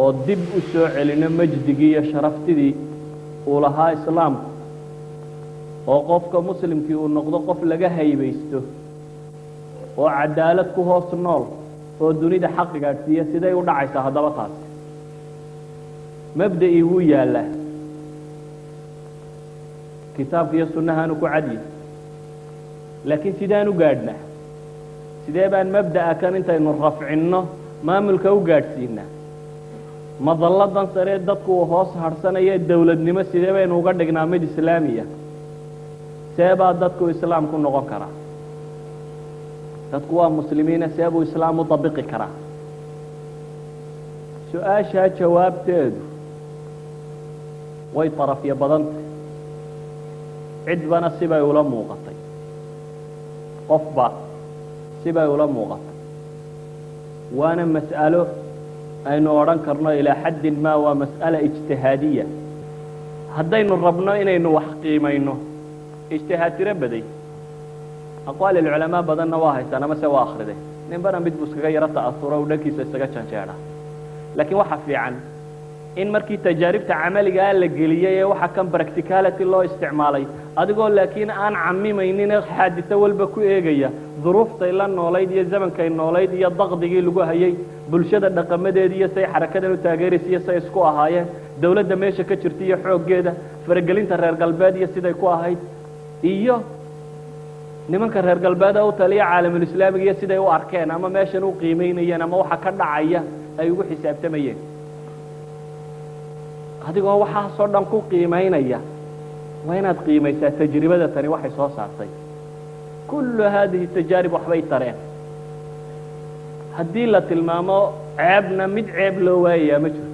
oo dib u soo celino majdigii iyo sharaftidii uu lahaa islaamku oo qofka muslimkii uu noqdo qof laga haybaysto oo cadaalad ku hoos nool oo dunida xaq gaadhsiiya siday u dhacaysaa haddaba taas mabda'ii wuu yaallaa kitaabka iyo sunnahaanu ku cadyi laakiin sidaan u gaadhnaa sidee baan mabda'a kan intaynu rafcinno maamulka u gaadhsiinaa madalladan saree dadku uu hoos harhsanaya dowladnimo sidee baynu uga dhignaa mid islaamiya see baa dadku islaam ku noqon karaa dadku waa muslimiina see buu islaam u dabiqi karaa su-aashaa jawaabteedu way darafyo badantay cidbana sibay ula muuqatay qofba sibay ula muuqatay waana mas'alo aynu odhan karno ilaa xaddin ma waa mas'ala ijtihaadiya haddaynu rabno inaynu wax qiimayno ijtihaad tiro baday aqwaal الculamaa badanna waa haystaan ama se waa akhriday ninbana mid buu iskaga yaro ta'asuro u dhankiisa isaga janjeedha laakiin waxa fiican in markii tajaaribta camaligaa la geliyey ee waxa kan practicality loo isticmaalay adigoo laakiin aan camimaynin xaadiso walba ku eegaya duruuftay la noolayd iyo zamankay noolayd iyo daqdigii lagu hayay bulshada dhaqamadeedii iyo say xarakadan u taageeraysa iyo say isku ahaayeen dawladda meesha ka jirta iyo xooggeeda faragelinta reer galbeed iyo siday ku ahayd iyo nimanka reer galbeed u taliya caalamul islaamiga iyo siday u arkeen ama meeshan u qiimeynayeen ama waxa ka dhacaya ay ugu xisaabtamayeen adigoo waxaasoo dhan ku qiimeynaya waa inaad qiimaysaa tajribada tani waxay soo saartay kullu haadihi tajaarib waxbay tareen haddii la tilmaamo ceebna mid ceeb loo waayayaa ma jirto